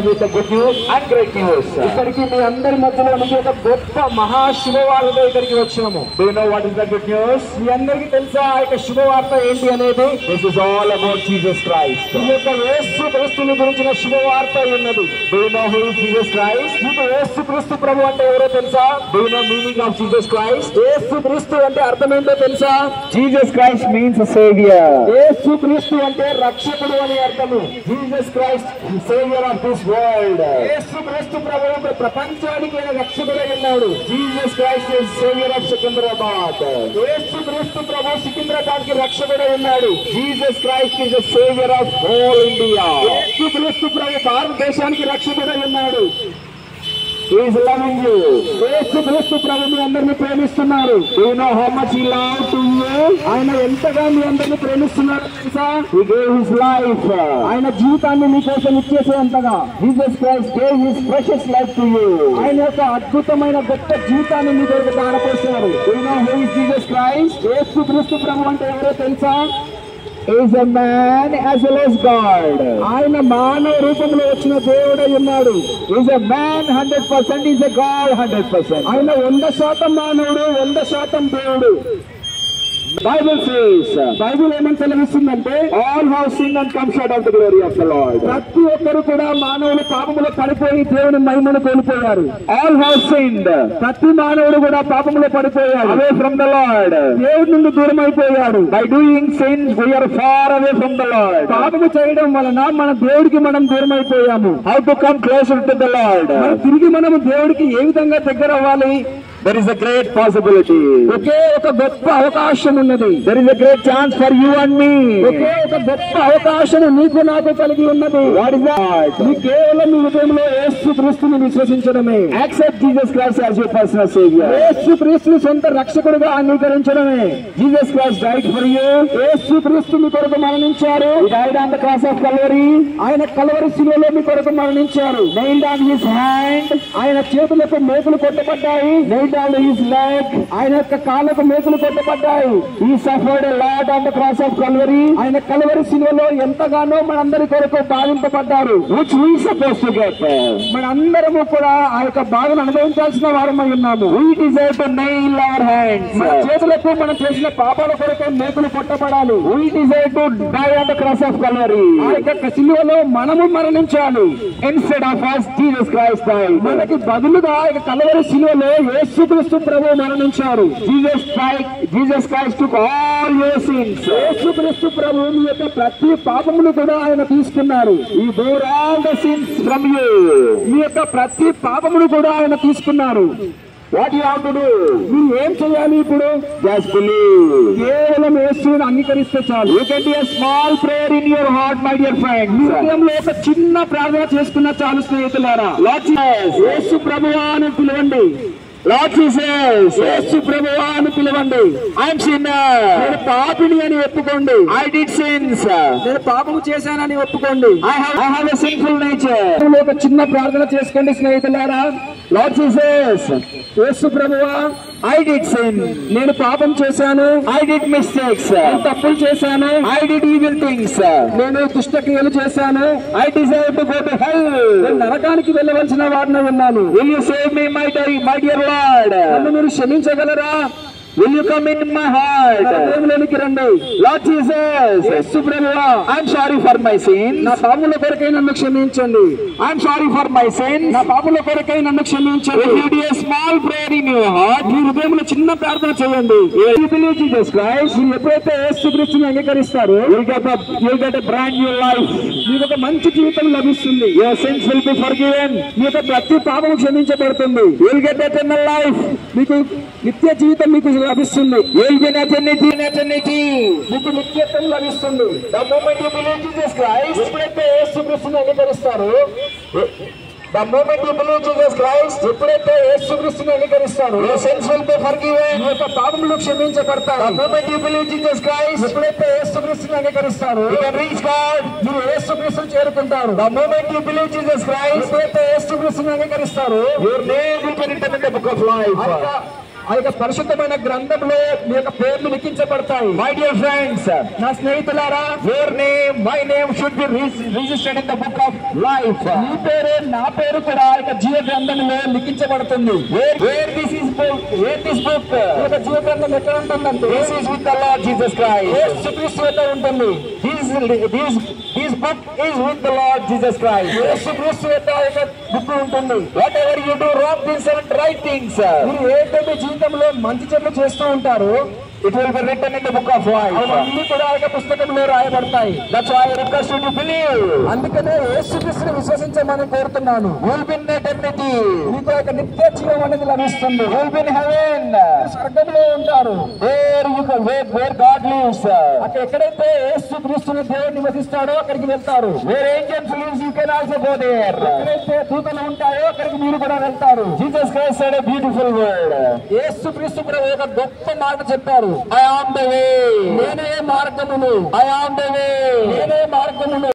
with the good news and great news. ఇక్కడికి మీ అందరి మధ్యలో నుంచి ఒక గొప్ప మహాశుభవార్తతో ఇక్కడికి వచ్చాము. Do you know what is the good news? మీ అందరికీ తెలుసా ఆ యొక్క శుభవార్త ఏంటి అనేది? This is all about Jesus Christ. ఈ యొక్క యేసు క్రీస్తుని గురించిన శుభవార్త ఉన్నది. Do you know who is Jesus Christ? మీకు యేసు క్రీస్తు ప్రభు అంటే ఎవరో తెలుసా? Do you know meaning of Jesus Christ? యేసు క్రీస్తు అంటే అర్థం ఏంటో తెలుసా? Jesus Christ means a savior. యేసు క్రీస్తు అంటే రక్షకుడు అని అర్థము. Jesus Christ, savior of this world. యేసు క్రీస్తు ప్రభువు ప్రపంచానికి రక్షకుడై ఉన్నాడు. Jesus Christ is savior of Secunderabad. యేసు క్రీస్తు ప్రభువు సికింద్రాబాద్ కి రక్షకుడై ఉన్నాడు. Jesus Christ is the savior of whole India. యేసు క్రీస్తు ప్రభువు భారతదేశానికి రక్షకుడై ఉన్నాడు. He is loving you. యేసు క్రీస్తు ప్రభువు మీ అందరిని ప్రేమిస్తున్నారు. Do you know how much he loved to you? ఆయన ఎంతగా మీ అందరిని ప్రేమిస్తున్నారు తెలుసా? He gave his life. ఆయన జీవితాన్ని మీ కోసం ఇచ్చేసేంతగా. Jesus Christ gave his precious life to you. ఆయన యొక్క అద్భుతమైన గొప్ప జీవితాన్ని మీ కొరకు దానపోసారు. Do you know who is Jesus Christ? యేసు క్రీస్తు ప్రభువు అంటే ఎవరో తెలుసా? is a man as well as God. ఆయన మానవ రూపంలో వచ్చిన దేవుడై ఉన్నాడు. is a man 100%, is a God 100%. ఆయన 100% మానవుడు, 100% దేవుడు. Bible says, బైబిల్ ఏమని సెలవిస్తుందంటే all have sinned and come short of the glory of the Lord. ప్రతి ఒక్కరు కూడా మానవులు పాపములో పడిపోయి దేవుని మహిమను కోల్పోయారు. all have sinned. ప్రతి మానవుడు కూడా పాపములో పడిపోయాడు. away from the Lord. దేవుడి నుండి దూరం అయిపోయాడు. by doing sins we are far away from the Lord. పాపము చేయడం వలన మన దేవుడికి మనం దూరం అయిపోయాము. how to come closer to the Lord. తిరిగి మనం దేవుడికి ఏ విధంగా దగ్గర అవ్వాలి? there is a great possibility. ఒకే ఒక గొప్ప అవకాశం ఉన్నది. there is a great chance for you and me. ఒకే ఒక గొప్ప అవకాశం నీకు నాకు కలిగి ఉన్నది. what is that? నీ కేవలం నీ హృదయంలో యేసు క్రీస్తుని విశ్వసించడమే. accept Jesus Christ as your personal savior. యేసు క్రీస్తుని సొంత రక్షకుడిగా అంగీకరించడమే. Jesus Christ died for you. యేసు క్రీస్తు మీ కొరకు మరణించారు. he died on the cross of Calvary. ఆయన కల్వరి శిలువలో మీ కొరకు మరణించారు. nailed on his hand. ఆయన చేతులకు మేకులు కొట్టబడ్డాయి. nailed on his leg. ఆయన యొక్క కాళ్ళకు మేకులు కొట్టబడ్డాయి. he suffered a lot on the cross of Calvary. ఆయన కల్వరి శిలువలో ఎంతగానో మనందరి కొరకు బాధింపబడ్డారు. which we supposed to get. మనందరము కూడా ఆ యొక్క బాధను అనుభవించాల్సిన వారమై ఉన్నాము. we deserve to nail our hands. మన చేతులకు మనం చేసిన పాపాల కొరకు మేకులు కొట్టబడాలి. we deserve to die on the cross of Calvary. ఆ యొక్క శిలువలో మనము మరణించాలి. instead of us Jesus Christ died. మనకి బదులుగా ఆ యొక్క కల్వరి శిలువలో యేసు క్రీస్తు ప్రభువు మరణించారు. Jesus Christ took all your sins. యేసు క్రీస్తు ప్రభువు మీ యొక్క ప్రతి పాపమును కూడా ఆయన తీసుకున్నారు. he bore all the sins from you. మీ యొక్క ప్రతి పాపమును కూడా ఆయన తీసుకున్నారు. what you have to do? మీరు ఏం చేయాలి ఇప్పుడు? just believe. కేవలం యేసుని అంగీకరిస్తే చాలు. you can do a small prayer in your heart, my dear friend. మీ హృదయంలో ఒక చిన్న ప్రార్థన చేసుకున్న చాలు స్నేహితులారా. Lord Jesus, యేసు ప్రభువా అని పిలవండి. Lord Jesus, యేసు ప్రభువా అని పిలవండి. I am sinner. నేను పాపిని అని ఒప్పుకోండి. I did sins. నేను పాపము చేశానని ఒప్పుకోండి. I have a sinful nature. ఒక చిన్న ప్రార్థన చేసుకోండి స్నేహితులారా. Lord Jesus, యేసు ప్రభువా, I did sin. నేను పాపం చేశాను. I did mistakes. నేను తప్పులు చేశాను. I did evil things. నేను దుష్టక్రియలు చేశాను. I deserve to go to hell. నేను నరకానికి వెళ్ళవలసిన వాడిని ఉన్నాను. Will you save me, my dear Lord? నన్ను మీరు క్షమించగలరా? Will you come in my heart? హృదయంలోనికి రండి. Lord Jesus, యేసు ప్రభువా, I am sorry for my sin. నా పాపముల కొరకై నన్ను క్షమించండి. I am sorry for my sin. నా పాపముల కొరకై నన్ను క్షమించండి. If you do a small prayer in your heart, మీ హృదయంలో చిన్న ప్రార్థన చేయండి. You believe Jesus Christ. మీరు ఎప్పుడైతే యేసు క్రీస్తుని అంగీకరిస్తారో, you'll get a brand new life. మీకు ఒక మంచి జీవితం లభిస్తుంది. Your sins will be forgiven. మీ యొక్క ప్రతి పాపము క్షమించబడుతుంది. You'll get eternal life. మీకు నిత్య జీవితం మీకు లభిస్తుంది. You'll be eternity. మీకు నిత్యత్వం లభిస్తుంది. The moment you believe Jesus Christ, ఎప్పుడైతే యేసు క్రీస్తుని అంగీకరిస్తారో, the moment you believe Jesus Christ, ఎప్పుడైతే యేసు క్రీస్తుని అంగీకరిస్తారో, your sins will be forgiven. మీ యొక్క పాపములు క్షమించబడతాయి. The moment you believe Jesus Christ, ఎప్పుడైతే యేసు క్రీస్తుని అంగీకరిస్తారో, you can reach God. మీరు యేసు క్రీస్తుని చేరుకుంటారు. The moment you believe Jesus Christ, ఎప్పుడైతే యేసు క్రీస్తుని అంగీకరిస్తారో, your name will be written in the book of life. ఆ యొక్క పరిశుద్ధమైన గ్రంథంలో మీ యొక్క పేర్లు లిఖించబడతాయి. మై డియర్ ఫ్రెండ్స్, నా స్నేహితులారా, your name, my name should be registered in the book of life. నీ పేరు నా పేరు కూడా ఆ యొక్క జీవ గ్రంథంలో లిఖించబడుతుంది. Where this book ఈ యొక్క జీవ గ్రంథం ఎక్కడ ఉంటుందంటే this is with the Lord Jesus Christ. యేసుక్రీస్తు వద్ద ఉంటుంది. This book is with the Lord Jesus Christ. యేసుక్రీస్తు వద్ద ఆ యొక్క బుక్ ఉంటుంది. Whatever you do wrong things and right things, మీరు ఏదైతే జీవితంలో మంచి చెడులు చేస్తూ ఉంటారు, it will be written in the book of life. అవన్నీ కూడా ఆ పుస్తకంలో రాయబడతాయి. That's why I request you to believe. అందుకనే యేసుక్రీస్తుని విశ్వసించమని కోరుతున్నాను. You will be in eternity. మీకు ఒక నిత్య జీవం అనేది లభిస్తుంది. You will be in heaven. స్వర్గంలో ఉంటారు. Where God lives. అక్కడ ఎక్కడైతే యేసుక్రీస్తుని దేవుడు నివసిస్తాడో అక్కడికి వెళ్తారు. Where angels lives, you can also go there. ఎక్కడైతే దూతలు ఉంటాయో అక్కడికి మీరు కూడా వెళ్తారు. Jesus Christ said a beautiful word. యేసుక్రీస్తు కూడా ఒక గొప్ప మాట చెప్పారు. I am the way. నేనే మార్గమును. I am the way. నేనే మార్గమును.